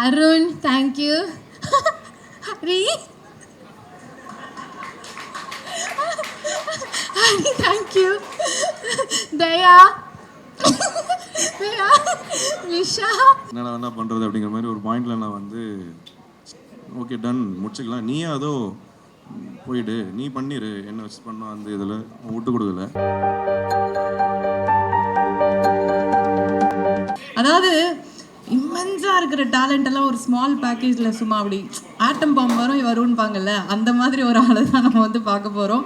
Arun, thank you. Hari, Hari thank you. தயா, தயா, லிஷா. என்னடா என்ன பண்ணுறது அப்படிங்கிற மாதிரி ஒரு பாயிண்டில் நான் வந்து ஓகே டன் முடிச்சுக்கலாம், நீயே அதோ போயிடு, நீ பண்ணிடு, என்ன வச்சு பண்ணோம் அந்த இதில் விட்டு கொடுக்கல. அதாவது இம்மென்ஸாக இருக்கிற டேலண்ட் எல்லாம் ஒரு ஸ்மால் பேக்கேஜில் சும்மா அப்படி ஆட்டம் பாம்பு வரும்பாங்கல்ல, அந்த மாதிரி ஒரு ஆளை தான் நம்ம வந்து பார்க்க போகிறோம்.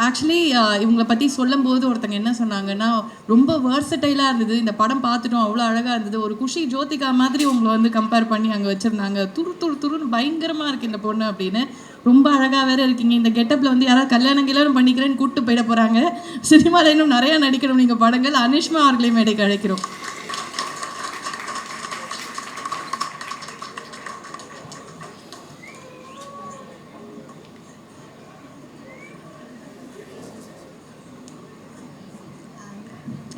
ஆக்சுவலி இவங்களை பற்றி சொல்லும்போது ஒருத்தங்க என்ன சொன்னாங்கன்னா, ரொம்ப வேர்சடைலாக இருந்தது, இந்த படம் பார்த்துட்டோம், அவ்வளோ அழகாக இருந்தது, ஒரு குஷி ஜோதிகா மாதிரி உங்களை வந்து கம்பேர் பண்ணி அங்கே வச்சுருந்தாங்க, துருன்னு பயங்கரமாக இருக்குது இந்த பொண்ணு அப்படின்னு. ரொம்ப அழகாக வேறு இருக்கீங்க, இந்த கெட்டப்பில் வந்து யாராவது கல்யாணம் பண்ணிக்கிறேன்னு கூப்பிட்டு போயிட போகிறாங்க. சினிமாவில் இன்னும் நிறையா நடிக்கணும் நீங்கள் படங்கள். அனிஷ்மா அவர்களையும் மேடைக்கு அழைக்கிறோம்.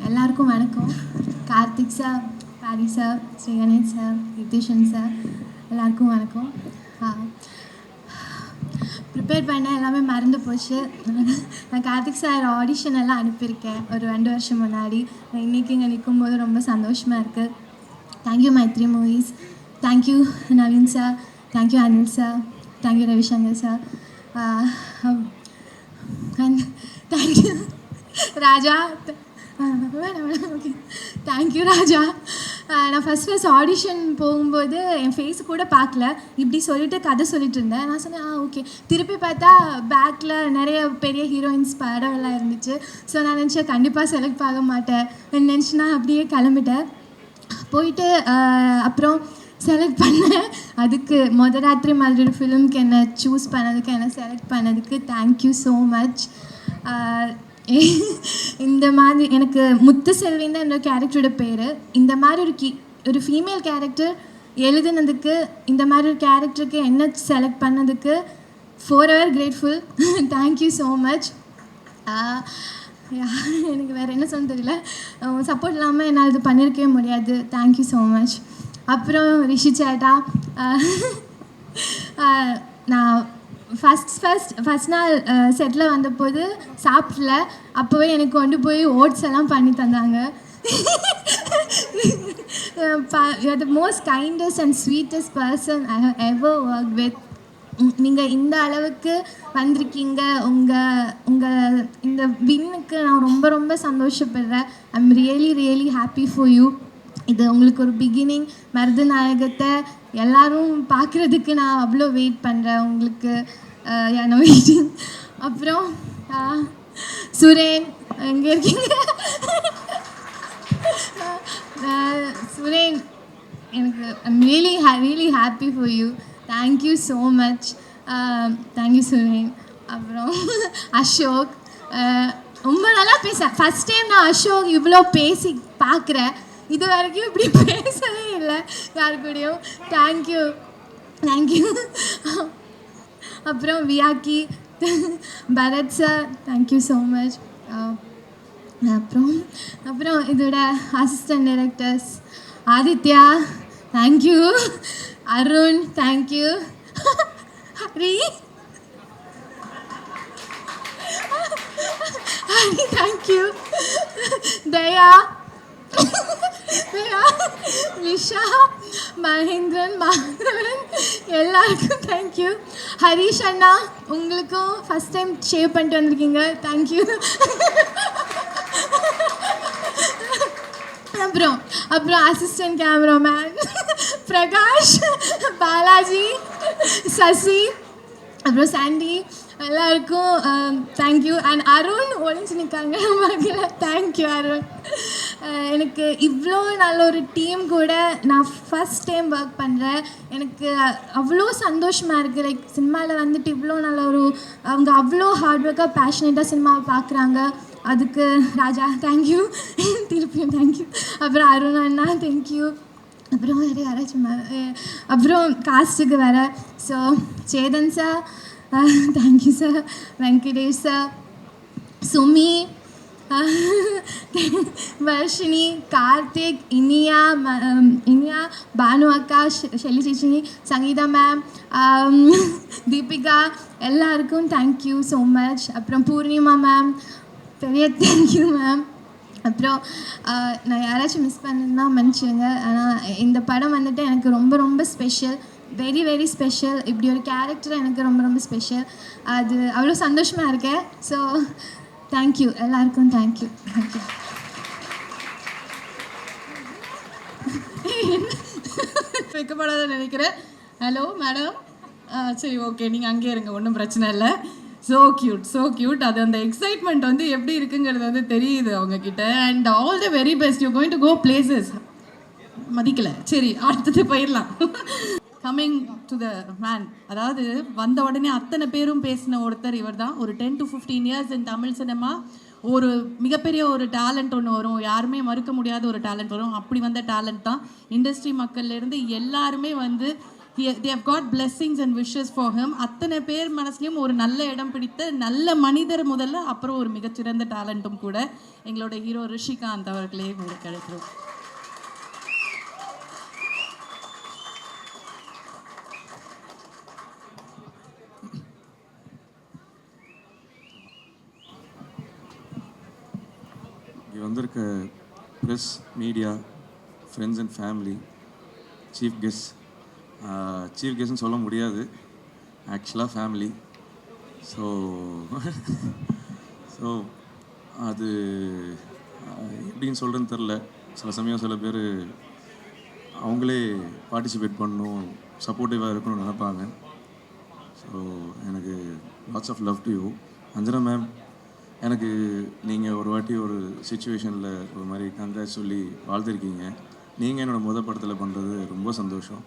எல்லாருக்கும் வணக்கம். Karthik sir, Pari sir, Shri Ganesh sir, Nithishan sir, எல்லாருக்கும் வணக்கம். ப்ரிப்பேர் பண்ண எல்லாமே மறந்து போச்சு. நான் கார்த்திக் சார் ஆடிஷன் எல்லாம் அனுப்பியிருக்கேன் ஒரு 2 வருஷம் முன்னாடி. இன்றைக்கி இங்கே நிற்கும்போது ரொம்ப சந்தோஷமாக இருக்குது. Thank you Mythri movies, thank you Naveen sir, thank you Anil sir, thank you Ravishankar sir, thank you Raja. Okay, thank you Raja. நான் ஃபஸ்ட் ஆடிஷன் போகும்போது என் ஃபேஸ் கூட பார்க்கல, இப்படி சொல்லிட்டு கதை சொல்லிட்டு இருந்தேன். நான் சொன்னேன் ஓகே. திருப்பி பார்த்தா பேக்கில் நிறைய பெரிய ஹீரோயின்ஸ் படம் எல்லாம் இருந்துச்சு. ஸோ நான் நினச்சேன் கண்டிப்பாக செலக்ட் ஆக மாட்டேன் நினச்சி நான் அப்படியே கிளம்பிட்டேன். போயிட்டு அப்புறம் செலக்ட் பண்ணேன். அதுக்கு ராத்திரி மாதிரி ஒரு ஃபிலிம்க்கு என்னை சூஸ் பண்ணதுக்கு, என்னை செலக்ட் பண்ணதுக்கு தேங்க்யூ ஸோ மச். இந்த மாதிரி எனக்கு முத்து செல்வின் தான் என்னோட கேரக்டரோட பேர். இந்த மாதிரி ஒரு ஃபீமேல் கேரக்டர் எழுதுனதுக்கு, இந்த மாதிரி ஒரு கேரக்டருக்கு என்ன செலக்ட் பண்ணதுக்கு forever grateful. Thank you so much. எனக்கு வேறு என்ன சொல்ல தெரியல. சப்போர்ட் இல்லாமல் என்னால் இது பண்ணியிருக்கவே முடியாது. Thank you so much. அப்புறம் ரிஷி சேட்டா, நான் ஃபஸ்ட் நாள் செட்டில் வந்தபோது சாப்பிடல, அப்போவே எனக்கு கொண்டு போய் ஓட்ஸ் எல்லாம் பண்ணி தந்தாங்க. You're the most kindest and sweetest person I have ever work with. நீங்கள் இந்த அளவுக்கு வந்திருக்கீங்க. உங்கள் இந்த வின்னுக்கு நான் ரொம்ப ரொம்ப சந்தோஷப்படுறேன். I am really happy for you. இது உங்களுக்கு ஒரு பிகினிங். மருதநாயகத்தை எல்லோரும் பார்க்குறதுக்கு நான் அவ்வளோ வெயிட் பண்ணுறேன். உங்களுக்கு நான் வெயிட்டிங். அப்புறம் சுரேன், எங்கே இருக்கீங்க? சுரேன், எனக்கு I'm really happy for you. Thank you so much. Thank you Suren. அப்புறம் அசோக், ரொம்ப நல்லா பேச. ஃபஸ்ட் டைம் நான் அசோக் இவ்வளோ பேசி பார்க்குறேன். இது வரைக்கும் இப்படி பேசவே இல்லை யாரு கூடயும். தேங்க்யூ. அப்புறம் வியாக்கி, Bharath sir, thank you so much. அப்புறம் இதோட assistant directors Aditya, thank you. Arun, thank you. Hari, thank you. Daya, Lisha, Mahendran, Madhavan, எல்லாருக்கும் தேங்க்யூ. ஹரிஷ் அண்ணா, உங்களுக்கும் ஃபஸ்ட் டைம் ஷேவ் பண்ணிட்டு வந்திருக்கீங்க, தேங்க்யூ. அப்புறம் அசிஸ்டன்ட் கேமராமேன் பிரகாஷ், பாலாஜி, சசி, அப்புறம் சாண்டி, எல்லாருக்கும் தேங்க்யூ. அண்ட் அருண் ஒழிஞ்சு நிற்காங்க மகளை, தேங்க்யூ அருண். எனக்கு இவ்வளோ நல்ல ஒரு டீம் கூட நான் ஃபஸ்ட் டைம் ஒர்க் பண்ணுறேன். எனக்கு அவ்வளோ சந்தோஷமாக இருக்குது. லைக் சினிமாவில் வந்துட்டு இவ்வளோ நல்ல அவங்க அவ்வளோ ஹார்ட் ஒர்க்காக பேஷனேட்டாக சினிமாவை பார்க்குறாங்க. அதுக்கு ராஜா தேங்க்யூ, திருப்பியும் தேங்க்யூ. அப்புறம் அருண் அண்ணா தேங்க்யூ. அப்புறம் வேறு யாராச்சும் அப்புறம் காஸ்ட்டுக்கு வேறு. So Chetan sir, thank you sir. Venkatesh sir, Sumi, Varshini, Karthik, Iniya, Bhanu அக்கா, ஷெல்லி சேச்சினி, சங்கீதா மேம், தீபிகா, எல்லாருக்கும் தேங்க்யூ ஸோ மச். அப்புறம் பூர்ணிமா மேம், பெரிய தேங்க்யூ மேம். அப்புறம் நான் யாராச்சும் மிஸ் பண்ணணுன்னா மன்னிச்சுங்க. ஆனால் இந்த படம் வந்துட்டு எனக்கு ரொம்ப ரொம்ப ஸ்பெஷல், வெரி வெரி ஸ்பெஷல். இப்படி ஒரு கேரக்டர் எனக்கு ரொம்ப ரொம்ப ஸ்பெஷல். அது அவ்வளோ சந்தோஷமாக இருக்கேன். ஸோ தேங்க்யூ, எல்லாருக்கும் தேங்க்யூ. தேங்க்யூ. வைக்கப்படாத நினைக்கிறேன். ஹலோ மேடம், சரி ஓகே, நீங்கள் அங்கேயே இருங்க, ஒன்றும் பிரச்சனை இல்லை. So cute, so cute. அது அந்த எக்ஸைட்மெண்ட் வந்து எப்படி இருக்குங்கிறது வந்து தெரியுது அவங்கக்கிட்ட. And all the very best, you going to go places. மதிக்கலை, சரி அடுத்தது போயிடலாம். கம்மிங் டு த மேன், அதாவது வந்த உடனே அத்தனை பேரும் பேசின ஒருத்தர் இவர் தான். ஒரு 10 to 15 years in Tamil cinema ஒரு மிகப்பெரிய ஒரு டேலண்ட் ஒன்று வரும், யாருமே மறுக்க முடியாத ஒரு டேலண்ட் வரும். அப்படி வந்த டேலண்ட் தான் இண்டஸ்ட்ரி மக்கள்லேருந்து எல்லாருமே வந்து they have got blessings and wishes for him. அத்தனை பேர் மனசுலையும் ஒரு நல்ல இடம் பிடித்த நல்ல மனிதர் முதல்ல, அப்புறம் ஒரு மிகச்சிறந்த டேலண்ட்டும் கூட எங்களோட ஹீரோ ரிஷிகாந்த் அவர்களே கிடைக்கிறோம். இங்கே வந்திருக்க press, media, friends and family, chief கெஸ்ட்னு சொல்ல முடியாது, ஆக்சுவலாக ஃபேமிலி. ஸோ அது எப்படின்னு சொல்கிறேன்னு தெரில. சில சமயம் சில பேர் அவங்களே பார்ட்டிசிபேட் பண்ணணும், சப்போர்ட்டிவாக இருக்கணும்னு நினைப்பாங்க. ஸோ எனக்கு lots of love to you. Anjana ma'am, எனக்கு நீங்கள் ஒரு வாட்டி ஒரு சுச்சுவேஷனில் ஒரு மாதிரி கங்க்ராட்ஸ் சொல்லி வாழ்த்திருக்கீங்க. நீங்கள் என்னோடய படத்தில் பண்ணுறது ரொம்ப சந்தோஷம்.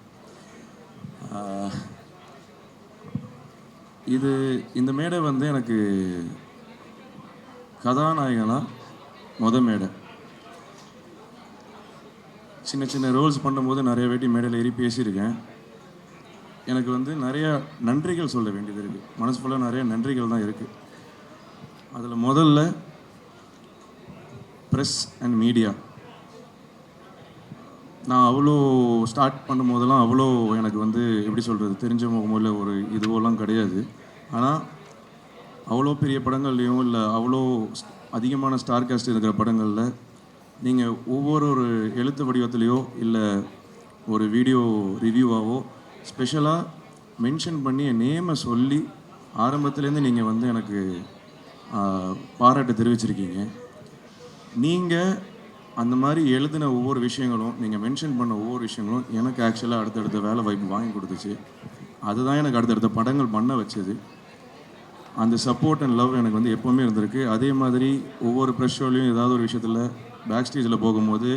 இந்த மேடை வந்து எனக்கு கதாநாயகனாக மேடை. சின்ன சின்ன ரோல்ஸ் பண்ணும்போது நிறைய வாட்டி மேடையில் ஏறி பேசியிருக்கேன். எனக்கு வந்து நிறையா நன்றிகள் சொல்ல வேண்டியது இருக்குது, மனசு ஃபுல்லாக நிறைய நன்றிகள் தான் இருக்குது. அதில் முதல்ல ப்ரெஸ் அண்ட் மீடியா. நான் அவ்வளோ ஸ்டார்ட் பண்ணும்போதெல்லாம் அவ்வளோ எனக்கு வந்து எப்படி சொல்கிறது, தெரிஞ்ச முகமோ இல்லை ஒரு இதுவெல்லாம் கிடையாது. ஆனால் அவ்வளோ பெரிய படங்கள்லையும் இல்லை அவ்வளோ அதிகமான ஸ்டார் காஸ்ட் இருக்கிற படங்களில் நீங்கள் ஒவ்வொரு எழுத்து வடிவத்துலேயோ இல்லை ஒரு வீடியோ ரிவ்யூவாவோ ஸ்பெஷலாக மென்ஷன் பண்ணி என் நேமை சொல்லி ஆரம்பத்துலேருந்து நீங்கள் வந்து எனக்கு பாராட்டு தெரிவிச்சிருக்கீங்க. நீங்கள் அந்த மாதிரி எழுதின ஒவ்வொரு விஷயங்களும், நீங்கள் மென்ஷன் பண்ண ஒவ்வொரு விஷயங்களும் எனக்கு ஆக்சுவலாக அடுத்தடுத்த வேலை வாய்ப்பு வாங்கி கொடுத்துச்சு. அதுதான் எனக்கு அடுத்தடுத்த படங்கள் பண்ண வச்சது. அந்த சப்போர்ட் அண்ட் லவ் எனக்கு வந்து எப்போவுமே இருந்திருக்கு. அதே மாதிரி ஒவ்வொரு ப்ரெஷ் ஷோலையும் ஏதாவது ஒரு விஷயத்தில் பேக் ஸ்டேஜில் போகும்போது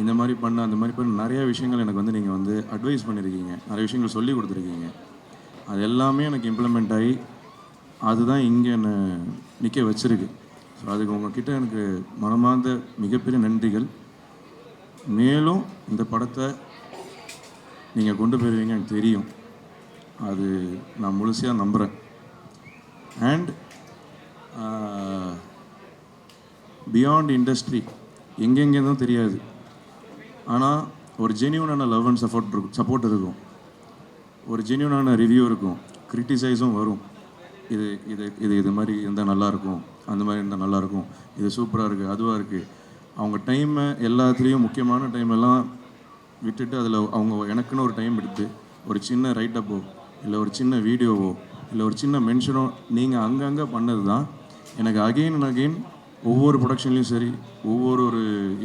இந்த மாதிரி பண்ண அந்த மாதிரி பண்ண நிறையா விஷயங்கள் எனக்கு வந்து நீங்கள் வந்து அட்வைஸ் பண்ணியிருக்கீங்க, நிறைய விஷயங்கள் சொல்லி கொடுத்துருக்கீங்க. அது எல்லாமே எனக்கு இம்ப்ளிமெண்ட் ஆகி அதுதான் இங்கே என்னை நிற்க வச்சுருக்கு. ஸோ அதுக்கு உங்கள்கிட்ட எனக்கு மனமார்ந்த மிகப்பெரிய நன்றிகள். மேலும் இந்த படத்தை நீங்கள் கொண்டு போயிருவீங்க எனக்கு தெரியும், அது நான் முழுமையாக நம்புகிறேன். அண்ட் பியாண்ட் இண்டஸ்ட்ரி எங்கெங்கேருந்தும் தெரியாது, ஆனால் ஒரு ஜென்யூனான லவ் அண்ட் சப்போர்ட் இருக்கும், ஒரு ஜென்யூனான ரிவ்யூ இருக்கும், கிரிட்டிசைஸும் வரும். இது இது இது இது மாதிரி இருந்தால் நல்லாயிருக்கும், அந்த மாதிரி இருந்தால் நல்லாயிருக்கும், இது சூப்பராக இருக்குது, அதுவாக இருக்குது. அவங்க டைமை எல்லாத்துலேயும் முக்கியமான டைமெல்லாம் விட்டுட்டு அதில் அவங்க எனக்குன்னு ஒரு டைம் எடுத்து ஒரு சின்ன ரைட்டப்போ இல்லை ஒரு சின்ன வீடியோவோ இல்லை ஒரு சின்ன மென்ஷனோ நீங்கள் அங்கங்கே பண்ணது தான் எனக்கு அகெயின் அண்ட் அகெயின் ஒவ்வொரு ப்ரொடக்ஷன்லேயும் சரி ஒவ்வொரு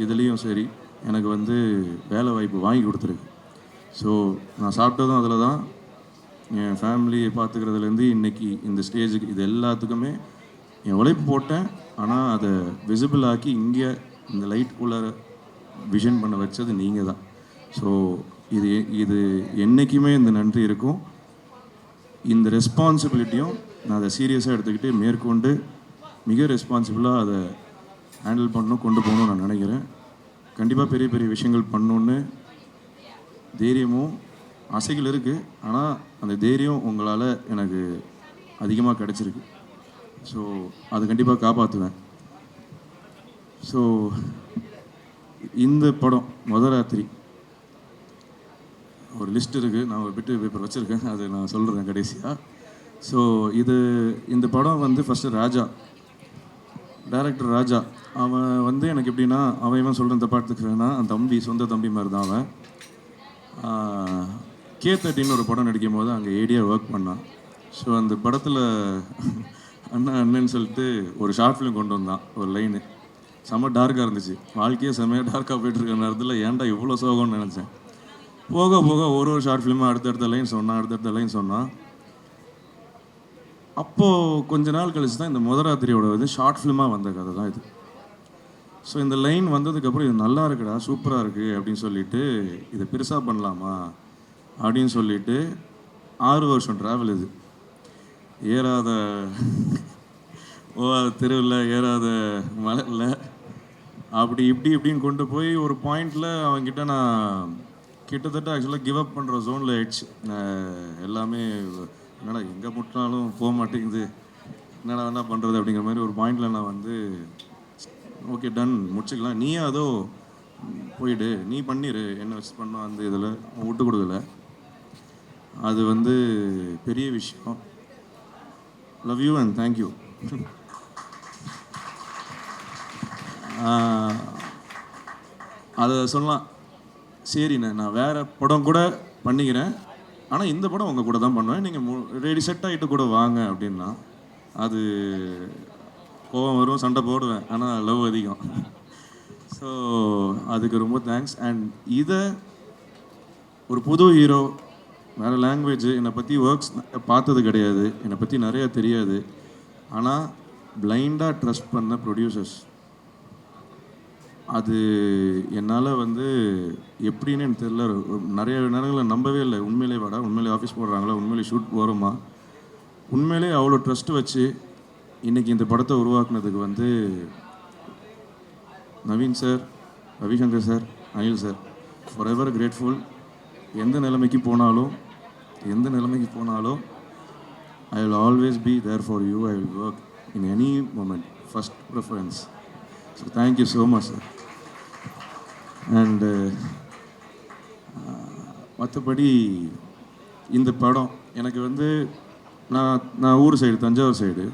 இதுலேயும் சரி எனக்கு வந்து வேலை வாய்ப்பு வாங்கி கொடுத்துருக்கு. ஸோ நான் சாப்பிட்டதும் அதில் தான், என் ஃபேமிலியை பார்த்துக்கிறதுலேருந்து இன்றைக்கி இந்த ஸ்டேஜுக்கு இது எல்லாத்துக்குமே என் உழைப்பு போட்டேன். ஆனால் அதை விசிபிள் ஆக்கி இங்கே இந்த லைட்டுக்குள்ளார விஷன் பண்ண வச்சது நீங்கள் தான். ஸோ இது என்றைக்குமே இந்த நன்றி இருக்கும். இந்த ரெஸ்பான்சிபிலிட்டியும் நான் அதை சீரியஸாக எடுத்துக்கிட்டு மேற்கொண்டு மிக ரெஸ்பான்சிபிளாக அதை ஹேண்டில் பண்ணணும், கொண்டு போகணும்னு நான் நினைக்கிறேன். கண்டிப்பாக பெரிய பெரிய விஷயங்கள் பண்ணணுன்னு தைரியமும் ஆசைகள் இருக்குது. ஆனால் அந்த தைரியம் உங்களால் எனக்கு அதிகமாக கிடச்சிருக்கு. ஸோ அது கண்டிப்பாக காப்பாற்றுவேன். ஸோ இந்த படம் ராத்திரி ஒரு லிஸ்ட் இருக்குது, நான் ஒரு பிட்டு பேப்பர் வச்சுருக்கேன், அது நான் சொல்கிறேன் கடைசியாக. ஸோ இந்த படம் வந்து ஃபஸ்ட்டு ராஜா, டைரக்டர் ராஜா, அவன் வந்து எனக்கு எப்படின்னா, அவன் இவன் சொல்கிற இந்த படத்துக்கு வேணால் அந்த தம்பி, சொந்த தம்பி மாதிரி தான் அவன். K13 ஒரு படம் நடிக்கும் போது அங்கே ஏடியாக ஒர்க் பண்ணான். ஸோ அந்த படத்தில் அண்ணன்னு சொல்லிட்டு ஒரு ஷார்ட் ஃபிலிம் கொண்டு வந்தான், ஒரு லைனு செம்ம டார்க்காக இருந்துச்சு. வாழ்க்கையே செம்மையாக டார்க்காக போய்ட்டுருக்க நேரத்தில் ஏன்டா இவ்வளோ சோகம்னு நினச்சேன். போக போக ஒரு ஷார்ட் ஃபிலிமாக அடுத்தடுத்த லைன் சொன்னான். அப்போது கொஞ்ச நாள் கழிச்சு தான் இந்த ராத்திரியோட இது ஷார்ட் ஃபிலிமாக வந்த கதை தான் இது. ஸோ இந்த லைன் வந்ததுக்கப்புறம் இது நல்லா இருக்குடா, சூப்பராக இருக்குது அப்படின்னு சொல்லிட்டு இதை பெருசாக பண்ணலாமா அப்படின்னு சொல்லிட்டு 6 வருஷம் ட்ராவல் இது. ஏறாத தெருவில், ஏறாத மலையில், அப்படி இப்படின்னு கொண்டு போய் ஒரு பாயிண்டில் அவங்ககிட்ட நான் கிட்டத்தட்ட ஆக்சுவலாக கிவ் அப் பண்ணுற ஜோனில் ஆயிடுச்சு. எல்லாமே என்னடா எங்கே முட்டினாலும் போக மாட்டேங்குது, என்னடா என்ன பண்ணுறது அப்படிங்கிற மாதிரி ஒரு பாயிண்டில் நான் வந்து ஓகே டன் முடிச்சுக்கலாம், நீயே அதோ போயிடு, நீ பண்ணிடு, என்ன வச்சு பண்ணோம் அந்த இதில் விட்டு கொடுக்கல. அது வந்து பெரிய விஷயம். Love you and thank you. அதை சொல்லலாம், சரிண்ணே நான் வேறு படம் கூட பண்ணிக்கிறேன், ஆனால் இந்த படம் உங்கள் கூட தான் பண்ணுவேன், நீங்கள் ரெடி செட் ஆகிட்டு கூட வாங்க அப்படின்னா அது கோவம் வரும், சண்டை போடுவேன், ஆனால் லவ் அதிகம். ஸோ அதுக்கு ரொம்ப தேங்க்ஸ். அண்ட் இதை ஒரு புது ஹீரோ, வேறு லாங்குவேஜ், என்னை பற்றி ஒர்க்ஸ் பார்த்தது கிடையாது, என்னை பற்றி நிறையா தெரியாது, ஆனால் பிளைண்டாக ட்ரஸ்ட் பண்ண ப்ரொடியூசர்ஸ், அது என்னால் வந்து எப்படின்னு எனக்கு தெரியல. நிறைய நேரங்களில் நம்பவே இல்லை, உண்மையிலே வாடா, உண்மையிலே ஆஃபீஸ் போடுறாங்களா, உண்மையிலே ஷூட் போகிறோமா, உண்மையிலே அவ்வளோ ட்ரஸ்ட் வச்சு இன்றைக்கி இந்த படத்தை உருவாக்குனதுக்கு வந்து Naveen sir, Ravishankar sir, Anil sir, for ever grateful. எந்த நிலைமைக்கு போனாலும் I will always be there for you, I will work in any moment, first preference. So thank you so much sir. And மற்றபடி இந்த படம் எனக்கு வந்து நான் ஊர் சைடு, தஞ்சாவூர் சைடு.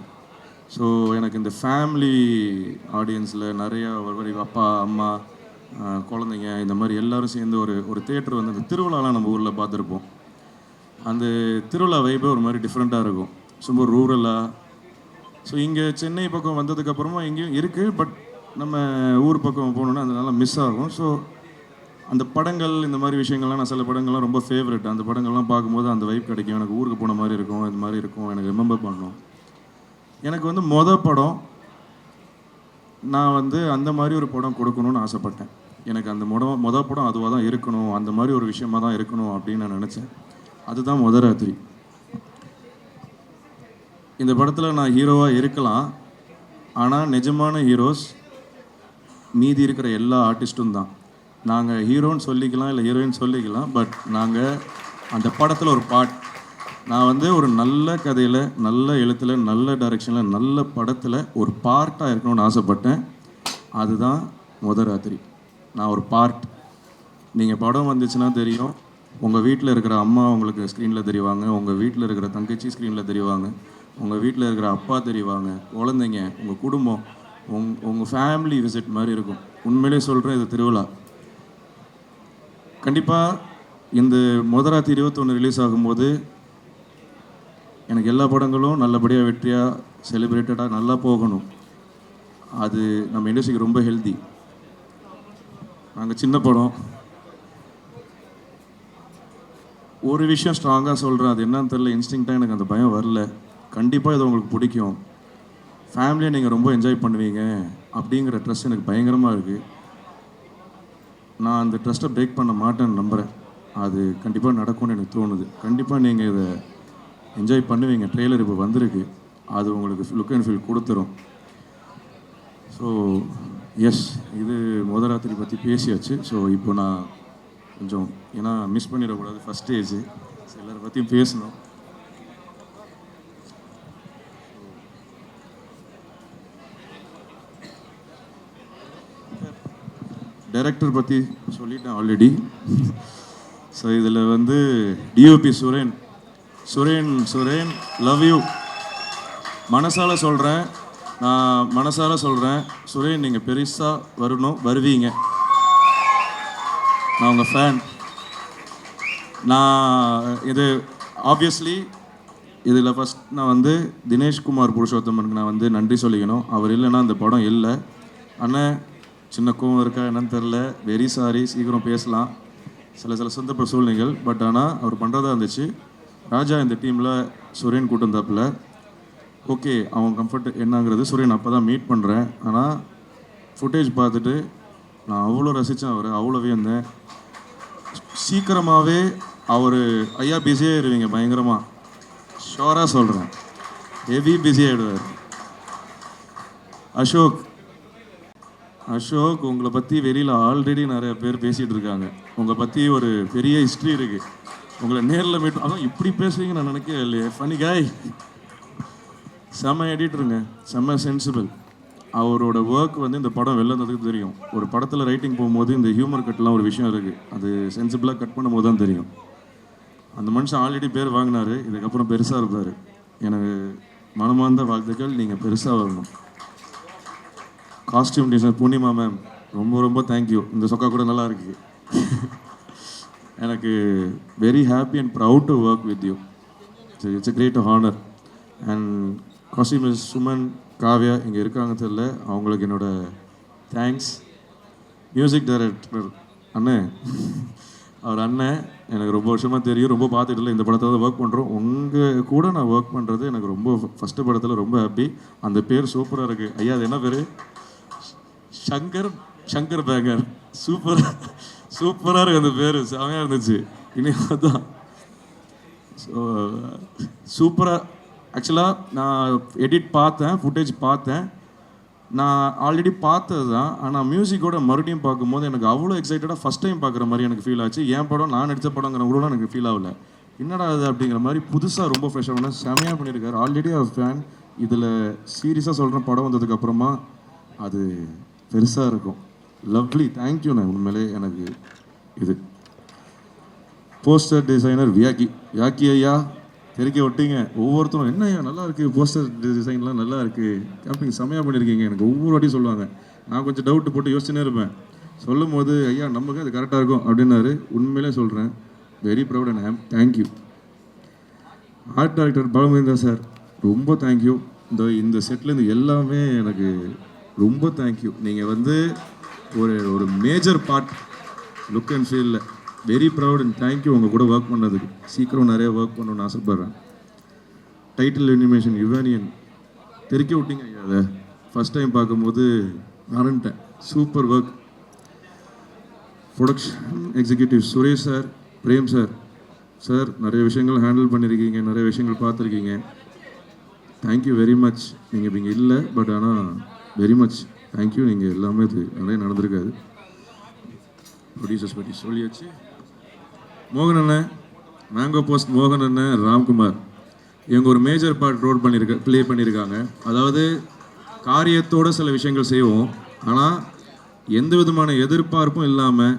ஸோ எனக்கு இந்த ஃபேமிலி ஆடியன்ஸில் நிறையா ஒரு அப்பா அம்மா குழந்தைங்க இந்த மாதிரி எல்லோரும் சேர்ந்து ஒரு தேட்டர் வந்து அந்த திருவிழாலாம் நம்ம ஊரில் பார்த்துருப்போம். அந்த திருவிழா வைப்பே ஒரு மாதிரி டிஃப்ரெண்ட்டாக இருக்கும், சும்மா ரூரலாக. ஸோ இங்கே சென்னை பக்கம் வந்ததுக்கப்புறமா இங்கேயும் இருக்குது, பட் நம்ம ஊர் பக்கம் போகணுன்னா அதனால மிஸ் ஆகும். ஸோ அந்த படங்கள், இந்த மாதிரி விஷயங்கள்லாம் நான் சில படங்கள்லாம் ரொம்ப ஃபேவரட். அந்த படங்கள்லாம் பார்க்கும்போது அந்த வைப் கிடைக்கும், எனக்கு ஊருக்கு போன மாதிரி இருக்கும், இந்த மாதிரி இருக்கும், எனக்கு ரிமெம்பர் பண்ணணும். எனக்கு வந்து படம் நான் வந்து அந்த மாதிரி ஒரு படம் கொடுக்கணும்னு ஆசைப்பட்டேன். எனக்கு அந்த படம் அதுவாக தான் இருக்கணும், அந்த மாதிரி ஒரு விஷயமாக தான் இருக்கணும் அப்படின்னு நான் நினச்சேன். அதுதான் ராத்திரி. இந்த படத்தில் நான் ஹீரோவாக இருக்கலாம், ஆனால் நிஜமான ஹீரோஸ் மீதி இருக்கிற எல்லா ஆர்டிஸ்ட்டும் தான். நாங்கள் ஹீரோன்னு சொல்லிக்கலாம், இல்லை ஹீரோயின் சொல்லிக்கலாம், பட் நாங்கள் அந்த படத்தில் ஒரு பார்ட். நான் வந்து ஒரு நல்ல கதையில், நல்ல எழுத்தில், நல்ல டைரெக்ஷனில், நல்ல படத்தில் ஒரு பார்ட்டாக இருக்கணும்னு ஆசைப்பட்டேன். அதுதான் ராத்திரி. நான் ஒரு பார்ட். நீங்கள் படம் வந்துச்சுன்னா தெரியும், உங்கள் வீட்டில் இருக்கிற அம்மா உங்களுக்கு ஸ்க்ரீனில் தெரிவாங்க, உங்கள் வீட்டில் இருக்கிற தங்கச்சி ஸ்க்ரீனில் தெரிவாங்க, உங்கள் வீட்டில் இருக்கிற அப்பா தெரிவாங்க, குழந்தைங்க, உங்கள் குடும்பம், உங்கள் ஃபேமிலி விசிட் மாதிரி இருக்கும். உண்மையிலே சொல்கிறேன், இது திருவிழா. கண்டிப்பாக இந்த ராத்திரி 21 ரிலீஸ் ஆகும்போது எனக்கு எல்லா படங்களும் நல்லபடியாக வெற்றியாக செலிப்ரேட்டடாக நல்லா போகணும். அது நம்ம இண்டஸ்ட்ரிக்கு ரொம்ப ஹெல்தி. நாங்கள் சின்ன படம். ஒரு விஷயம் ஸ்ட்ராங்காக சொல்கிறேன், அது என்னன்னு தெரியல, இன்ஸ்டிங்க்டாக எனக்கு அந்த பயம் வரல. கண்டிப்பாக இது உங்களுக்கு பிடிக்கும், ஃபேமிலியை நீங்கள் ரொம்ப என்ஜாய் பண்ணுவீங்க அப்படிங்கிற ட்ரஸ்ட் எனக்கு பயங்கரமாக இருக்குது. நான் அந்த ட்ரஸ்ட்டை பிரேக் பண்ண மாட்டேன்னு நம்புகிறேன். அது கண்டிப்பாக நடக்கும்னு எனக்கு தோணுது. கண்டிப்பாக நீங்கள் இதை என்ஜாய் பண்ணுவீங்க. ட்ரெய்லர் இப்போ வந்திருக்கு, அது உங்களுக்கு லுக் அண்ட் ஃபீல் கொடுத்துரும். ஸோ எஸ், இது ராத்திரி பற்றி பேசியாச்சு. ஸோ இப்போ நான் கொஞ்சம், ஏன்னா மிஸ் பண்ணிடக்கூடாது, ஃபஸ்ட் ஸ்டேஜ் எல்லாரை பற்றியும் பேசணும். டைரக்டர் பற்றி சொல்லிட்டேன் ஆல்ரெடி. ஸோ இதில் வந்து DOP Suren Suren Suren love you. மனசால் சொல்கிறேன், நான் மனசால் சொல்கிறேன், சுரேன் நீங்கள் பெருசாக வரணும், வருவீங்க. நான் உங்கள் ஃபேன். நான் இது ஆப்வியஸ்லி இதில் ஃபஸ்ட் நான் வந்து தினேஷ்குமார் புருஷோத்தமனுக்கு நான் வந்து நன்றி சொல்லிக்கணும். அவர் இல்லைன்னா அந்த படம் இல்லை. அண்ணன் சின்ன கோவம் இருக்கா என்னன்னு தெரில, வெரி சாரி, சீக்கிரம் பேசலாம், சில சந்தர்ப்ப சூழ்நிலைகள். பட் ஆனால் அவர் பண்ணுறதா இருந்துச்சு. ராஜா இந்த டீமில் சுரேன் கூட்டம் தப்பில் ஓகே, அவன் கம்ஃபர்ட் என்னங்கிறது சுரேன் அப்போ தான் மீட் பண்ணுறேன். ஆனால் ஃபுட்டேஜ் பார்த்துட்டு நான் அவ்வளோ ரசித்தேன், அவர் அவ்வளோ வியந்தேன். சீக்கிரமாகவே அவர் ஐயா பிஸியாக இருவீங்க பயங்கரமாக, ஷோராக சொல்கிறேன், ஹெவி பிஸி ஆகிடுவார். அசோக் உங்களை பற்றி வெளியில் ஆல்ரெடி நிறைய பேர் பேசிகிட்டு இருக்காங்க. உங்களை பற்றி ஒரு பெரிய ஹிஸ்ட்ரி இருக்குது. உங்களை நேரில் மீட் அதான் இப்படி பேசுவீங்க நான் நினைக்கவே இல்லையே. ஃபனி காய், செம்ம எடிட்டருங்க, செம்ம சென்சிபிள். அவரோட ஒர்க் வந்து இந்த படம் வெளிலன்றதுக்கு தெரியும். ஒரு படத்தில் ரைட்டிங் போகும்போது இந்த ஹியூமர் கட்லாம் ஒரு விஷயம் இருக்குது, அது சென்சிபிளாக கட் பண்ணும்போது தான் தெரியும். அந்த மனுஷன் ஆல்ரெடி பேர் வாங்கினார், இதுக்கப்புறம் பெருசாக இருப்பார். எனக்கு மனமார்ந்த வாழ்த்துக்கள், நீங்கள் பெருசாக வரணும். காஸ்டியூம் டிசைனர் பூர்ணிமா மேம் ரொம்ப ரொம்ப தேங்க்யூ. இந்த சொக்கா கூட நல்லா இருக்குது. எனக்கு very happy and proud to work with you. It's a great honor. And costume Suman, Kavya இங்கே இருக்காங்க தெரியல, அவங்களுக்கு என்னோட தேங்க்ஸ். மியூசிக் டைரக்டர் அண்ணன், அவர் அண்ணன் எனக்கு ரொம்ப வருஷமாக தெரியும், ரொம்ப பார்த்துட்டு இல்லை, இந்த படத்தில் தான் ஒர்க் பண்ணுறோம். உங்கள் கூட நான் ஒர்க் பண்ணுறது எனக்கு ரொம்ப ஃபஸ்ட்டு படத்தில் ரொம்ப ஹாப்பி. அந்த பேர் சூப்பராக இருக்குது. ஐயா அது என்ன பேர்? சங்கர் பேங்கர். சூப்பராக இருக்குது அந்த பேர், செமையாக இருந்துச்சு. இனிமே தான் ஸோ சூப்பராக. ஆக்சுவலாக நான் எடிட் பார்த்தேன், ஃபுட்டேஜ் பார்த்தேன், நான் ஆல்ரெடி பார்த்தது தான். ஆனால் மியூசிக்கோட மறுபடியும் பார்க்கும்போது எனக்கு அவ்வளோ எக்ஸைட்டடாக ஃபஸ்ட் டைம் பார்க்குற மாதிரி எனக்கு ஃபீல் ஆச்சு. என் படம் நான் நடித்த படங்கிற கூட எனக்கு ஃபீல் ஆகலை. என்னடா அது அப்படிங்கிற மாதிரி புதுசாக ரொம்ப ஃப்ரெஷ்ஷாக பண்ண செமையாக பண்ணியிருக்காரு. ஆல்ரெடி அவர் ஃபேன். இதில் சீரியஸாக சொல்கிறேன், படம் வந்ததுக்கப்புறமா அது பெருசாக இருக்கும். லவ்லி, தேங்க்யூண்ணே. உண்மையிலே எனக்கு இது போஸ்டர் டிசைனர் வியாக்கி ஐயா தெரிக்க விட்டீங்க. ஒவ்வொருத்தரும் என்ன ஐயா நல்லா இருக்குது, போஸ்டர் டிசைன்லாம் நல்லா இருக்குது, கேம்பிங் செம்மையாக பண்ணியிருக்கீங்க. எனக்கு ஒவ்வொரு வாட்டியும் சொல்லுவாங்க. நான் கொஞ்சம் டவுட்டு போட்டு யோசிச்சுனே இருப்பேன். சொல்லும் போது ஐயா நமக்கு அது கரெக்டாக இருக்கும் அப்படின்னாரு. உண்மையிலே சொல்கிறேன், very proud and thank you. Art director Balumendra sir ரொம்ப தேங்க்யூ. இந்த செட்லேருந்து எல்லாமே எனக்கு ரொம்ப தேங்க்யூ. நீங்கள் வந்து ஒரு மேஜர் பார்ட் லுக் அண்ட் ஃபீலில் வெரி ப்ரௌட் அண்ட் தேங்க்யூ. உங்கள் கூட ஒர்க் பண்ணதுக்கு சீக்கிரம் நிறைய ஒர்க் பண்ணணும்னு ஆசைப்பட்றேன். டைட்டில் அனிமேஷன் யுவானியன் தெரிக்க விட்டீங்க ஐயா. அதை ஃபஸ்ட் டைம் பார்க்கும்போது மறந்துட்டேன். Super work. Production executive Suresh sir, Prem sir நிறைய விஷயங்கள் ஹேண்டில் பண்ணியிருக்கீங்க, நிறைய விஷயங்கள் பார்த்துருக்கீங்க. Thank you very much. நீங்கள் இப்போ இங்கே இல்லை, பட் ஆனால் வெரி மச் தேங்க்யூ. நீங்கள் எல்லாமே இது நிறைய நடந்திருக்காது. ப்ரொடியூசர்ஸ் பற்றி சொல்லியாச்சு. மோகன் அண்ணன், மேங்கோ போஸ்ட் மோகன் அண்ணன், ராம்குமார் இவங்க ஒரு மேஜர் பார்ட் ப்ளே பண்ணியிருக்காங்க. அதாவது காரியத்தோட சில விஷயங்கள் செய்வோம், ஆனால் எந்த விதமான எதிர்பார்ப்பும் இல்லாமல்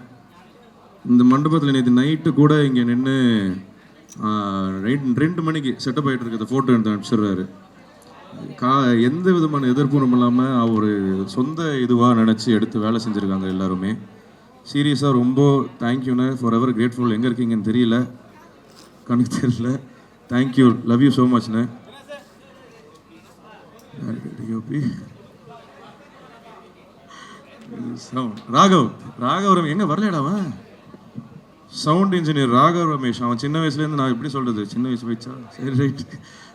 இந்த மண்டபத்தில் நேற்று நைட்டு கூட இங்கே நின்று 2 மணிக்கு செட்டப் ஆகிட்டு இருக்கிற ஃபோட்டோ எடுத்து அனுப்பிச்சிடுறாரு. எந்த விதமான எதிர்ப்பும் இல்லாமல் அவர் சொந்த இதுவாக நினச்சி எடுத்து வேலை செஞ்சுருக்காங்க எல்லாருமே. சீரியஸாக ரொம்ப தேங்க்யூண்ணே. For ever grateful. எங்கே இருக்கீங்கன்னு தெரியல, கணக்கு தெரியல. தேங்க்யூ, லவ் யூ ஸோ மச்ண்ணே. ராகவ் எங்கே வரலடாவன்? Sound engineer Raghav Ramesh. அவன் சின்ன வயசுலேருந்து, நான் எப்படி சொல்கிறது, சின்ன வயசு வச்சா சரி ரைட்,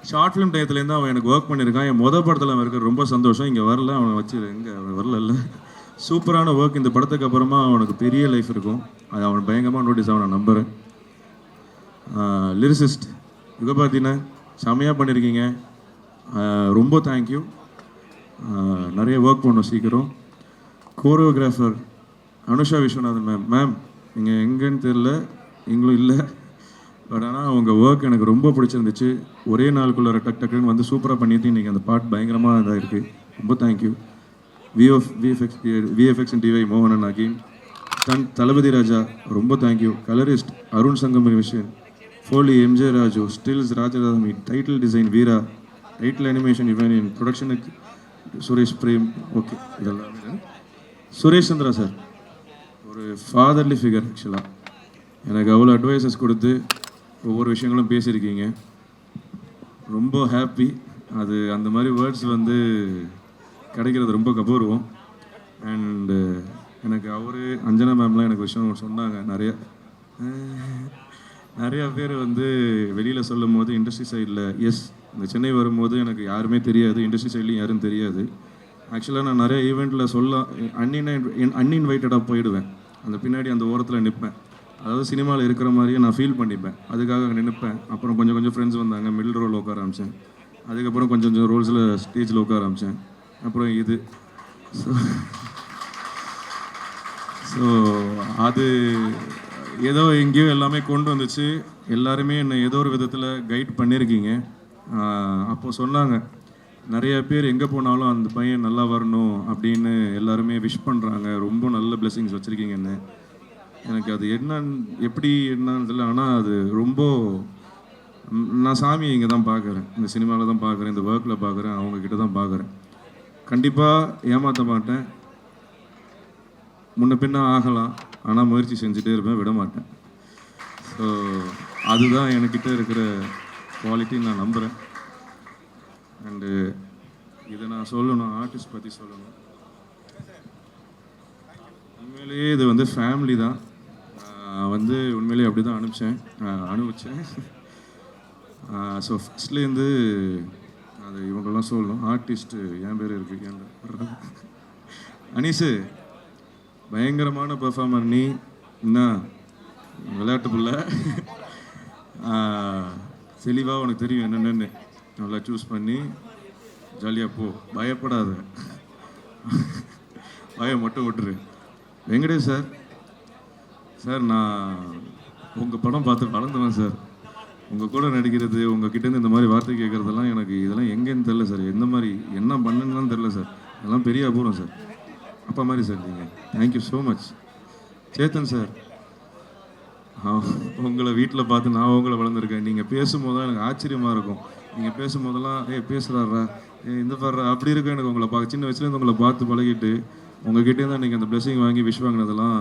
ஷார்ட் ஃபிலிம் டயத்துலேருந்து அவன் எனக்கு ஒர்க் பண்ணியிருக்கான். என் படத்தில் அவன் இருக்க ரொம்ப சந்தோஷம். இங்கே வரல, அவனை வச்சு எங்கே அவன் வரல. சூப்பரான ஒர்க். இந்த படத்துக்கு அப்புறமா அவனுக்கு பெரிய லைஃப் இருக்கும், அது அவன் பயங்கரமாக நோட்டீஸ் ஆகும், நான் நம்புகிறேன். லிரிசிஸ்ட் யுகபாத்தின செம்மையாக பண்ணியிருக்கீங்க, ரொம்ப தேங்க்யூ. நிறைய ஒர்க் பண்ணோம் சீக்கிரம். கோரியோகிராஃபர் அனுஷா விஸ்வநாதன் மேம் நீங்கள் எங்கேன்னு தெரில, நீங்களும் இல்லை, பட் ஆனால் உங்கள் ஒர்க் எனக்கு ரொம்ப பிடிச்சிருந்துச்சு. ஒரே நாளுக்குள்ளே டக்குன்னு வந்து சூப்பராக பண்ணிட்டு இன்றைக்கி அந்த பார்ட் பயங்கரமாக இதாக இருக்குது. ரொம்ப தேங்க்யூ. விஎஃப்எக்ஸ் அண்ட் டிவை மோகனன் அகீம் தளபதி ராஜா ரொம்ப thank you. Colourist Arun Sangam vision, Foley MJ Raju, stills Rajarami, title design Veera, title animation இவன், ப்ரொடக்ஷனுக்கு சுரேஷ் பிரேம். ஓகே, இதெல்லாம் சுரேஷ் சந்திரா சார் ஒரு ஃபாதர்லி ஃபிகர். ஆக்சுவலாக எனக்கு அவ்வளோ அட்வைசஸ் கொடுத்து ஒவ்வொரு விஷயங்களும் பேசியிருக்கீங்க. ரொம்ப ஹாப்பி. அது அந்த மாதிரி வேர்ட்ஸ் வந்து கிடைக்கிறது ரொம்ப கௌரவம். அண்டு எனக்கு அவர் அஞ்சனா மேம்லாம் எனக்கு விஷயம் சொன்னாங்க. நிறையா பேர் வந்து வெளியில் சொல்லும் போது இண்டஸ்ட்ரி சைடில் எஸ் இந்த சென்னை வரும்போது எனக்கு யாருமே தெரியாது, இண்டஸ்ட்ரி சைட்லேயும் யாரும் தெரியாது. ஆக்சுவலாக நான் நிறைய ஈவெண்ட்டில் அன்இன்வைட்டடாக போயிடுவேன். அந்த பின்னாடி அந்த ஓரத்தில் நிற்பேன். அதாவது சினிமாவில் இருக்கிற மாதிரியே நான் ஃபீல் பண்ணிப்பேன். அதுக்காக அங்கே நினைப்பேன். அப்புறம் கொஞ்சம் கொஞ்சம் ஃப்ரெண்ட்ஸ் வந்தாங்க, மிடில் ரோல் உட்கார ஆரம்பித்தேன். அதுக்கப்புறம் கொஞ்சம் கொஞ்சம் ரோல்ஸில் ஸ்டேஜில் உட்கார ஆரம்பித்தேன். அப்புறம் இது ஸோ அது ஏதோ எங்கேயோ எல்லாமே கொண்டு வந்துச்சு. எல்லாருமே என்னை ஏதோ ஒரு விதத்தில் கைட் பண்ணியிருக்கீங்க. அப்போது சொன்னாங்க, நிறைய பேர் எங்கே போனாலும் அந்த பையன் நல்லா வரணும் அப்படின்னு எல்லாருமே விஷ் பண்ணுறாங்க, ரொம்ப நல்ல பிளெஸிங்ஸ் வச்சுருக்கீங்கன்னு. எனக்கு அது எப்படி என்னன்னு தெரியல. ஆனால் அது ரொம்ப நான் சாமியை இங்கே தான் பார்க்குறேன், இந்த சினிமாவில் தான் பார்க்குறேன், இந்த ஒர்க்கில் பார்க்குறேன், அவங்கக்கிட்ட தான் பார்க்குறேன். கண்டிப்பாக ஏமாற்ற மாட்டேன். முன்ன பின்ன ஆகலாம், ஆனால் முயற்சி செஞ்சுட்டே இருப்பேன், விட மாட்டேன். ஸோ அதுதான் என்கிட்ட இருக்கிற குவாலிட்டின்னு நான் நம்புகிறேன். அண்டு இதை நான் சொல்லணும், ஆர்டிஸ்ட் பற்றி சொல்லணும். உண்மையிலேயே இது வந்து ஃபேமிலி தான். வந்து உண்மையிலேயே அப்படி தான் அனுபவிச்சேன். ஸோ ஃபஸ்ட்லேருந்து அது இவங்கெல்லாம் சொல்லணும். ஆர்டிஸ்ட்டு என் பேர் இருக்குது, என் அனீஸு பயங்கரமான பெர்ஃபார்மர். நீ என்ன விளையாட்டு பிள்ளை, தெளிவாக உனக்கு தெரியும் என்னென்னு. நல்லா சூஸ் பண்ணி ஜாலியாக போ, பயப்படாத, பயம் மட்டும் விட்டுரு. வெங்கடேஷ் சார் நான் உங்கள் படம் பார்த்து வளர்ந்துவேன் சார். உங்கள் கூட நடிக்கிறது, உங்கள் கிட்டேருந்து இந்த மாதிரி வார்த்தை கேட்குறதெல்லாம் எனக்கு இதெல்லாம் எங்கேன்னு தெரில சார். எந்த மாதிரி என்ன பண்ணுன்னு தெரில சார். அதெல்லாம் பெரிய அபூர்வம் சார். அப்பா மாதிரி சார் நீங்கள். Thank you so much. Chetan sir, உங்களை வீட்டில் பார்த்து நான் உங்களை வளர்ந்துருக்கேன். நீங்கள் பேசும்போது தான் எனக்கு ஆச்சரியமாக இருக்கும். நீங்கள் பேசும்போதெல்லாம் பேசுகிறாரா, இந்த பாடுறா அப்படி இருக்கும். எனக்கு உங்களை பார்க்க சின்ன வயசுலேருந்து உங்களை பார்த்து பழகிட்டு உங்ககிட்டே தான் நீங்கள் அந்த பிளெஸிங் வாங்கி விஷ் வாங்கினதெல்லாம்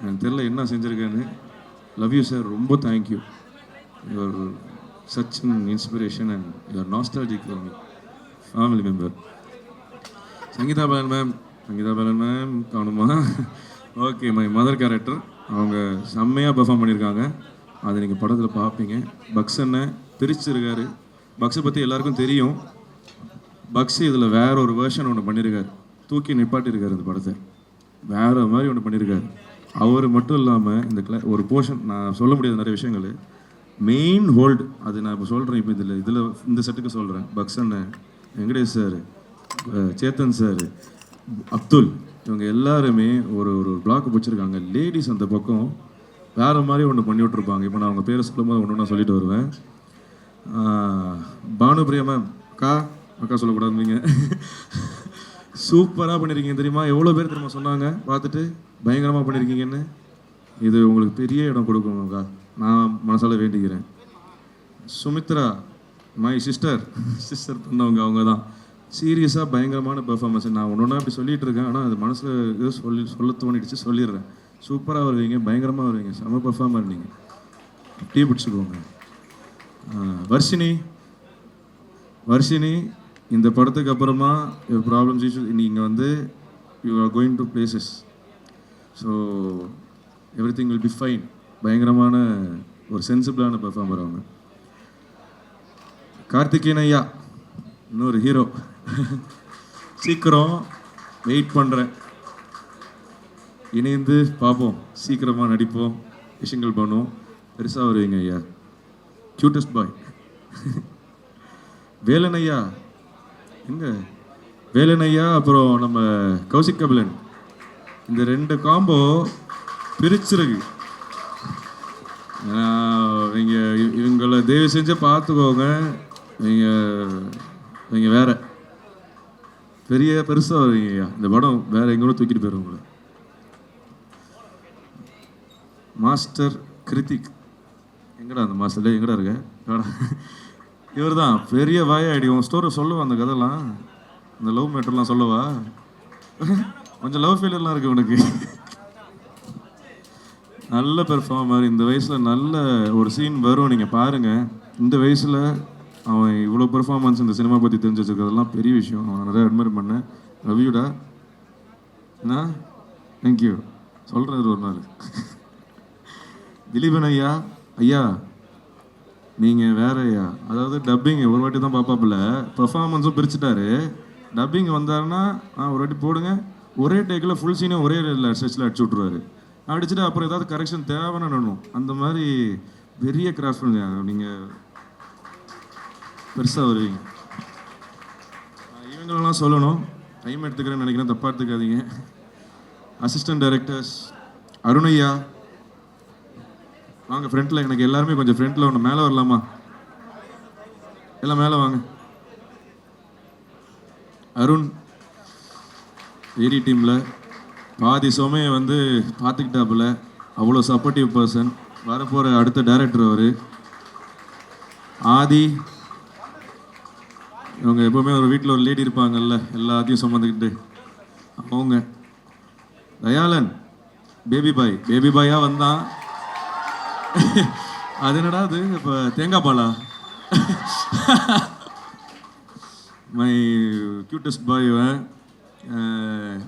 எனக்கு தெரில என்ன செஞ்சுருக்கேன்னு. லவ் யூ சார், ரொம்ப thank you. Your such an inspiration and your nostalgic for me, family member. Sangeetha Balan ma'am காணுமா? Okay, my mother character. அவங்க செம்மையாக பெர்ஃபார்ம் பண்ணியிருக்காங்க. அதை நீங்கள் படத்தில் பார்ப்பீங்க. பக்ஸ் அண்ணன் பிரிச்சிருக்காரு. பக்ஸை பற்றி எல்லாருக்கும் தெரியும். பக்ஸ் இதில் வேற ஒரு வேர்ஷன் ஒன்று பண்ணியிருக்காரு, தூக்கி நிப்பாட்டியிருக்காரு. இந்த படத்தை வேறு மாதிரி ஒன்று பண்ணியிருக்காரு. அவர் மட்டும் இல்லாமல் இந்த ஒரு போர்ஷன் நான் சொல்ல முடியாத நிறைய விஷயங்கள் மெயின் ஹோல்டு அது நான் இப்போ சொல்கிறேன். இப்போ இதில் இந்த செட்டுக்கு சொல்கிறேன். பக்ஸ் அண்ணன், வெங்கடேஷ் சார், சேத்தன் சார், அப்துல், இவங்க எல்லாருமே ஒரு ஒரு பிளாக் வச்சுருக்காங்க. லேடிஸ் அந்த பக்கம் வேறு மாதிரி ஒன்று பண்ணி விட்ருப்பாங்க. இப்போ நான் அவங்க பேரை சொல்லும் போது ஒன்று நான் சொல்லிட்டு வருவேன். பானுபிரியா மேம், அக்கா சொல்லக்கூடாது, நீங்கள் சூப்பராக பண்ணியிருக்கீங்க தெரியுமா? எவ்வளோ பேர் தெரியுமா சொன்னாங்க பார்த்துட்டு பயங்கரமாக பண்ணியிருக்கீங்கன்னு. இது உங்களுக்கு பெரிய இடம் கொடுக்கணும்க்கா, நான் மனசால வேண்டிக்கிறேன். சுமித்ரா, மை சிஸ்டர் பண்ணவங்க, அவங்க தான் சீரியஸாக பயங்கரமான பெர்ஃபார்மன்ஸ். நான் ஒன்று அப்படி சொல்லிகிட்டு இருக்கேன், ஆனால் அது மனசில் ஏதோ சொல்ல தோணிடுச்சு, சொல்லிடுறேன். சூப்பராக வருவீங்க, பயங்கரமாக வருவீங்க, செம பெர்ஃபார்மர் நீங்கள். டீ பிடிச்சிக்கோங்க. வர்ஷினி, இந்த படத்துக்கு அப்புறமா யுவர் ப்ராப்ளம்ஸ் இஷ்யூ நீங்கள் வந்து you are going to places. So every thing will be fine. பயங்கரமான ஒரு சென்சிபிளான பெர்ஃபார்மர் அவங்க. கார்த்திகேயன் ஐயா, இன்னொரு ஹீரோ. சீக்கிரம் வெயிட் பண்ணுறேன், இணைந்து பார்ப்போம், சீக்கிரமாக நடிப்போம், விஷயங்கள் பண்ணுவோம், பெருசாக வருவீங்க ஐயா. கியூட்டஸ்ட் பாய். வேலன் ஐயா, எங்க வேலன் ஐயா, அப்புறம் நம்ம கௌசிக் கபிலன், இந்த ரெண்டு காம்போ பிரிச்சிருக்கு. இவங்களை தயவு செஞ்சு பார்த்துக்கோங்க. நீங்க வேற பெருசாக வருவீங்க ஐயா. இந்த படம் வேற எங்கூட தூக்கிட்டு போயிடும் உங்களை. மாஸ்டர் கிருத்திக். எங்கடா அந்த மாஸ்டர் எங்கடா இருக்க? இவர் தான் பெரிய வாயாடி. உன் ஸ்டோரி சொல்லுவா, அந்த கதைலாம், இந்த லவ் மேட்டர்லாம் சொல்லவா? கொஞ்சம் லவ் ஃபெயிலியர்லாம் இருக்கு உனக்கு. நல்ல பெர்ஃபார்மர். இந்த வயசில் நல்ல ஒரு சீன் வரும், நீங்கள் பாருங்கள். இந்த வயசில் அவன் இவ்வளோ பெர்ஃபார்மன்ஸ் இந்த சினிமா பற்றி தெரிஞ்சு வச்சுருக்கிறதெல்லாம் பெரிய விஷயம். அவன் நிறைய அட்மையர் பண்ணேன். லவ்யூடா. என்ன? தேங்க்யூ. சொல்கிறது ஒரு நாள். திலீபன் ஐயா, ஐயா நீங்கள் வேற ஐயா. அதாவது டப்பிங் ஒரு வாட்டி தான் பார்ப்பாப்புல, பெர்ஃபார்மன்ஸும் பிரிச்சுட்டாரு. டப்பிங் வந்தாருன்னா ஒரு வாட்டி போடுங்க, ஒரே டேக்கில் ஃபுல் சீனும் ஒரே ஸ்டெச்சில் அடிச்சு விட்ருவாரு. அடிச்சுட்டு அப்புறம் ஏதாவது கரெக்ஷன் தேவைன்னு நடணும். அந்த மாதிரி பெரிய கிராஃப்ட் பண்ணுங்க. நீங்கள் பெருசாக வருவீங்க. இவங்களெல்லாம் சொல்லணும், டைம் எடுத்துக்கிறேன்னு நினைக்கிறேன், தப்பாக எடுத்துக்காதீங்க. அசிஸ்டன்ட் டைரக்டர்ஸ் அருணையா வாங்க ஃப்ரண்ட்டில். எனக்கு எல்லாருமே கொஞ்சம் ஃப்ரண்ட்டில் ஒன்று மேலே வரலாமா? எல்லாம் மேலே வாங்க. அருண் ஏரி டீமில் பாதி சோமையை வந்து பார்த்துக்கிட்டாப்புல, அவ்வளோ சப்போர்ட்டிவ் பர்சன். வரப்போகிற அடுத்த டைரக்டர் அவர். ஆதி, இவங்க எப்போவுமே ஒரு வீட்டில் ஒரு லேடி இருப்பாங்கல்ல, எல்லாத்தையும் சுமந்துக்கிட்டு, அவங்க. தயாளன் பேபி பாயாக வந்தான். அது என்னடா அது இப்போ தேங்காய் பாலா? மை கியூட்டஸ்ட் பாய்.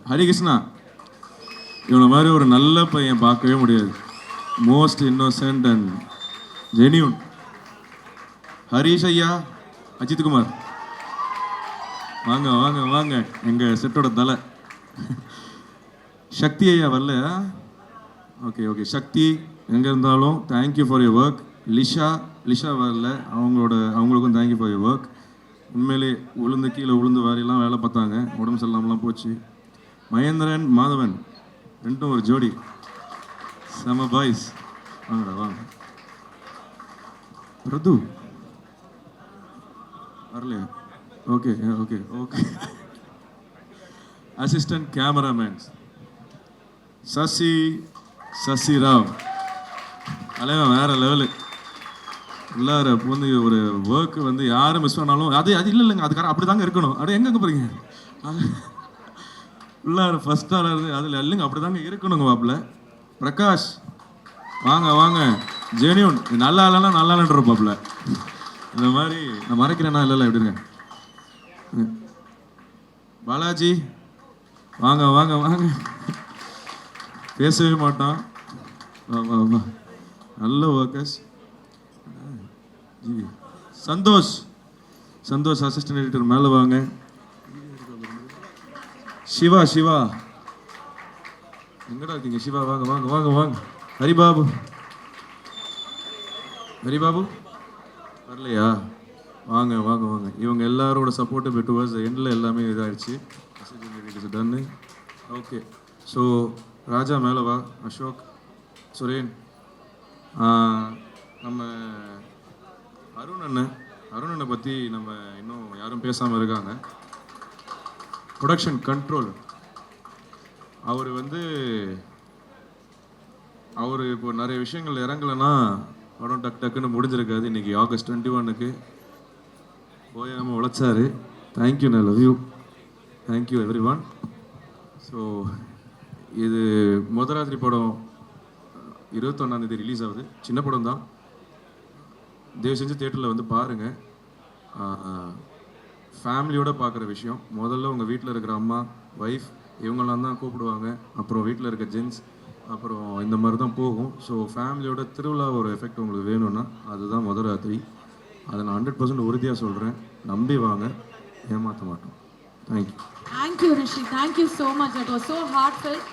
ஹரிகிருஷ்ணா, இவனை மாதிரி ஒரு நல்ல பையன் பார்க்கவே முடியாது. Most innocent and genuine. Harish ஐயா, அஜித் குமார் வாங்க வாங்க வாங்க, எங்கள் செட்டோட தலை. சக்தி ஐயா வரல? Okay okay. சக்தி எங்கே இருந்தாலும் thank you for your work. Lisha வரல, அவங்களுக்கும் தேங்க்யூ ஃபார் யுவர் ஒர்க். உண்மையிலே உளுந்து கீழே உளுந்து வாரிலாம் வேலை பார்த்தாங்க, உடம்பு சரியில்லாமலாம் போச்சு. மகேந்திரன் மாதவன் ரெண்டும் ஒரு ஜோடி, செம பாய்ஸ். வாங்கடா வாங்க. பிரது வரலையா? Okay okay okay. Assistant cameraman Sasirao, தலைவன் வேற லெவலு. உள்ளார வந்து ஒரு ஒர்க்கு வந்து யாரும் மிஸ் பண்ணாலும் அது இல்லைங்க, அதுக்கார அப்படி தாங்க இருக்கணும். அப்படியே எங்கே போகிறீங்க? உள்ளார ஃபர்ஸ்ட் ஆளாக அதில் இல்லைங்க, அப்படி தாங்க இருக்கணுங்க. வாப்பில் பிரகாஷ் வாங்க வாங்க. ஜெனியூன் நல்லா இல்லைன்னா நல்லா இல்லைன்ற பாப்பில். இந்த மாதிரி நான் மறைக்கிறேன்னா இல்லைல்ல, எப்படி இருங்க. பாலாஜி வாங்க வாங்க வாங்க. பேசவே மாட்டான். வா வா வா, நல்ல ஒர்க்கர்ஸ். சந்தோஷ் அசிஸ்டன்ட் எடிட்டர் மேலே வாங்க. சிவா எங்கடா இருக்கீங்க? சிவா வாங்க வாங்க வாங்க வாங்க. ஹரிபாபு வரலையா? வாங்க வாங்க வாங்க. இவங்க எல்லாரோட சப்போர்ட்டு டுவர்ட்ஸ் எண்டில் எல்லாமே இதாகிடுச்சு. டன்னு. ஓகே. ஸோ ராஜா மேலே வா. அசோக், சுரேன், நம்ம அருணனை பற்றி நம்ம இன்னும் யாரும் பேசாமல் இருக்காங்க. ப்ரொடக்ஷன் கண்ட்ரோல் அவர் இப்போ நிறைய விஷயங்கள் இறங்கலைன்னா படம் டக்குன்னு முடிஞ்சிருக்காது. இன்றைக்கி ஆகஸ்ட் 21 போயாமல் உழைச்சாரு. தேங்க்யூ, நான் love you. Thank you every one. So இது முதராத்திரி படம் 21 ரிலீஸ் ஆகுது. சின்ன படம் தான், தயவு செஞ்சு தேட்டரில் வந்து பாருங்கள். ஃபேமிலியோடு பார்க்குற விஷயம். முதல்ல உங்கள் வீட்டில் இருக்கிற அம்மா, ஒய்ஃப், இவங்கெல்லாம் தான் கூப்பிடுவாங்க. அப்புறம் வீட்டில் இருக்க ஜென்ஸ், அப்புறம் இந்த மாதிரி தான் போகும். ஸோ ஃபேமிலியோட திருவிழா ஒரு எஃபெக்ட் உங்களுக்கு வேணும்னா அதுதான் முதராத்திரி. அதை நான் 100% உறுதியாக சொல்கிறேன். நம்பி வாங்க, ஏமாற்ற மாட்டோம். Thank you. Thank you, Rishi. Thank you so much. That was so heartfelt.